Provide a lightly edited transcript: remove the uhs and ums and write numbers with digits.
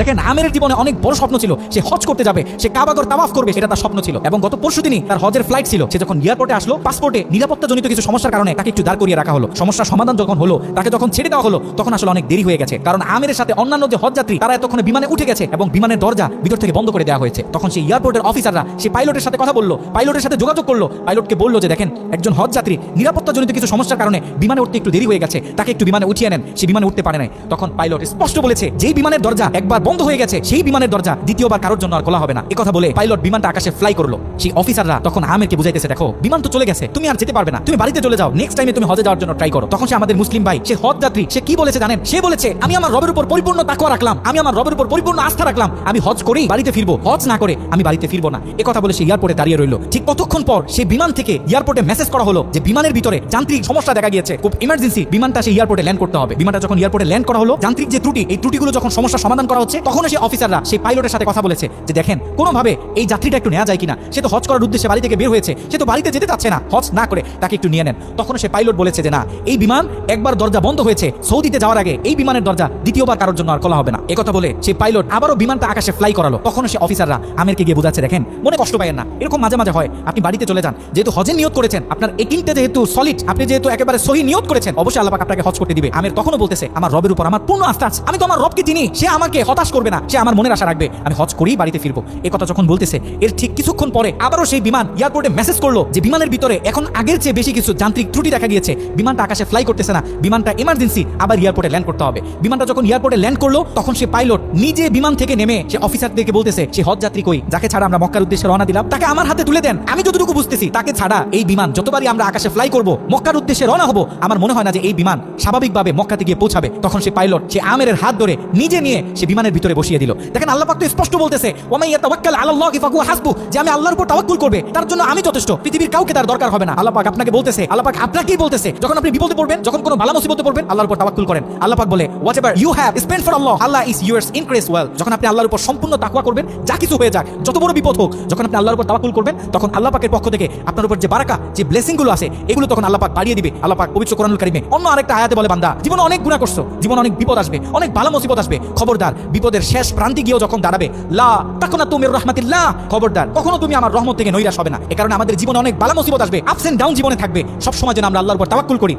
দেখেন আমেরের জীবনে অনেক বড় স্বপ্ন ছিল, সে হজ করতে যাবে, সে কাবাগর তাওয়াফ করবে, সেটা তার স্বপ্ন ছিল। এবং গত পরশুদিনই তার হজের ফ্লাইট ছিল। সে যখন এয়ারপোর্টে আসলো, পাসপোর্টে নিরাপত্তাজনিত কিছু সমস্যার কারণে তাকে একটু দাঁড় করিয়ে রাখা হলো। সমস্যার সমাধান যখন হলো, তাকে যখন ছেড়ে দেওয়া হলো, তখন আসলে অনেক দেরি হয়ে গেছে। কারণ আমেরের সাথে অন্যান্য যে হজ যাত্রী তারা এতক্ষণে বিমানে উঠে গেছে এবং বিমানের দরজা ভিতর থেকে বন্ধ করে দেওয়া হয়েছে। তখন সেই এয়ারপোর্টের অফিসাররা সে পাইলটের সাথে কথা বললো, পাইলটের সাথে যোগাযোগ করলো, পাইলটকে বললো যে দেখেন একজন হজ যাত্রী নিরাপত্তাজনিত কিছু সমস্যার কারণে বিমানে উঠতে একটু দেরি হয়ে গেছে, তাকে একটু বিমানে উঠিয়ে নেন। সে বিমানে উঠতে পারে নাই। তখন পাইলট স্পষ্ট বলেছে, যেই বিমানের দরজা একবার বন্ধ হয়ে গেছে সেই বিমানের দরজা দ্বিতীয়বার কারোর জন্য আর খোলা হবে না। একথা বলে পাইলট বিমানটা আকাশে ফ্লাই করলো। সেই অফিসাররা তখন আমেরকে বুঝাইতেছে, দেখো বিমান তো চলে গেছে, তুমি আর যেতে পারবে না, তুমি বাড়িতে চলে যাও, নেক্সট টাইমে তুমি হজে যাওয়ার জন্য ট্রাই করো। তখন সে আমাদের মুসলিম ভাই, সে হজ যাত্রী, সে কি বলেছে জানেন? সে বলেছে আমি আমার রবের উপর পরিপূর্ণ তাকওয়া রাখলাম, আমি আমার রবের উপর পরিপূর্ণ আস্থা রাখলাম, আমি হজ করেই বাড়িতে ফিরবো, হজ না করে আমি বাড়িতে ফিরবো না। একথা বলে সে এয়ারপোর্টে দাঁড়িয়ে রইল। ঠিক কতক্ষণ পর সে বিমান থেকে এয়ারপোর্টে মেসেজ করা হলো যে বিমানের ভিতরে যান্ত্রিক সমস্যা দেখা গিয়েছে, খুব ইমার্জেন্সি বিমানটা সে এয়ারপোর্টে ল্যান্ড করতে হবে। বিমানটা যখন এয়ারপোর্টে ল্যান্ড করা হলো, যান্ত্রিক যে ত্রুটি, এই ত্রুটিগুলো যখন সমস্যা সমাধান করা হচ্ছে, তখন সেই অফিসাররা সেই পাইলটের সাথে কথা বলেছে যে দেখেন কোনোভাবে এই যাত্রীটা একটু নেওয়া যায় কিনা, সে তো হজ করার উদ্দেশ্যে বাড়ি থেকে বের হয়েছে, সে তো বাড়িতে যেতে চাচ্ছে না, হজ না করে তাকে একটু নিয়ে নেন। তখন সে পাইলট বলেছে যে না, এই বিমান একবার দরজা বন্ধ হয়েছে, সৌদিতে যাওয়ার আগে এই বিমানের দরজা দ্বিতীয়বার কারোর জন্য আর খোলা হবে না। একথা বলে সেই পাইলট আবারও বিমানটা আকাশে ফ্লাই করালো। তখন সে অফিসাররা আমেরকে গিয়ে বোঝাচ্ছে, দেখেন মনে কষ্ট পাবেন না, এরকম মাঝে মাঝে হয়, আপনি বাড়িতে চলে যান, যেহেতু হজের নিয়ত করেছেন, আপনার একিনটা যেহেতু সলিড, আপনি যেহেতু একেবারে সহি নিয়ত করেছেন, অবশ্যই আল্লাহ পাক আপনাকে হজ করতে দিবে। আমের তখনও বলতেছে আমার রবের উপর আমার পূর্ণ আস্থা আছে, আমি তো আমার রবকে চিনি, সে আমাকে হতাশ করবে না, সে আমার মনের আশা রাখবে, আমি হজ করেই বাড়িতে ফিরবো। এই কথা যখন বলতেছে, এর ঠিক কিছুক্ষণ পরে আবারও সেই বিমান এয়ারপোর্টে মেসেজ করলো যে বিমানের ভিতরে এখন আগের চেয়ে বেশি কিছু যান্ত্রিক ত্রুটি দেখা গিয়েছে, বিমানটা আকাশে ফ্লাই করতেছে না, বিমানটা ইমার্জেন্সি আবার এয়ারপোর্টে ল্যান্ড করতে হবে। বিমানটা যখন এয়ারপোর্টে ল্যান্ড করলো, তখন সে পাইলট নিজে বিমান থেকে নেমে সে অফিসারদেরকে বলতেছে, সে হজ যাত্রী কই, যাকে ছাড়া আমরা মক্কার উদ্দেশ্যে রওনা দিলাম, তাকে আমার হাতে তুলে দেন। আমি যতটুকু বুঝতেছি, তাকে ছাড়া এই বিমান যতবারই আমরা আকাশে ফ্লাই করব, মক্কার উদ্দেশ্যে রওনা হব, আমার মনে হয় না যে এই বিমান স্বাভাবিকভাবে মক্কাতে গিয়ে পৌঁছাবে। তখন সে পাইলট সে আমেরের হাত ধরে নিজে নিয়ে সে বিমানের ভিতরে বসিয়ে দিল। দেখেন আল্লাহ পাক তো স্পষ্ট বলতেছে, ওয়া ইয়াতাওয়াক্কাল আলাল্লাহি ফাহুয়া হাসবু, যে আমি আল্লাহর উপর তাওয়াক্কুল করবে, তার জন্য আমি যথেষ্ট, পৃথিবীর কাউকে তার দরকার হবে না। আল্লাহ পাক আপনাকে বলতেছে, আল্লাহ পাক আপনাকেই বলতেছে, যখন আপনি বিপদে পড়বেন, যখন কোনো বালা মুসিবতে পড়বেন, আল্লাহর উপর তাওয়াক্কুল করেন। আল্লাহ পাক বলে, whatever you have spent for Allah, Allah is yours increase well. যখন আপনি আল্লাহর উপর সম্পূর্ণ তাকওয়া করবেন, যা কিছু হয়ে যাক, যত বড় বিপদ হোক, যখন আপনি আল্লাহর উপর তাওয়াক্কুল করবেন, তখন আল্লাহ পাকের পক্ষ থেকে আপনার উপর যে বারাকা, যে ব্লেসিং গুলো আছে, এগুলো তখন আল্লাহ পাক বাড়িয়ে দিবে। আল্লাহ পাক পবিত্র কোরআনুল কারীমে অন্য আরেকটা আয়াতে বলে, বান্দা জীবনে অনেক গুনাহ করছো, জীবনে অনেক বিপদ আসবে, অনেক বালা মুসিবত আসবে, খবরদার বিপদের শেষ প্রান্তে গিয়েও যখন দাঁড়াবে, লা তাকুনাতু মির রাহমাতিল্লাহ, খবরদার কখনো তুমি আমার রহমত থেকে নৈরাশ হবে না। এই কারণে আমাদের জীবনে অনেক বালা মুসিবত আসবে, আপস এন্ড ডাউন জীবনে থাকবে, সব সময় যেন আমরা আল্লাহর উপর তাওয়াক্কুল করি।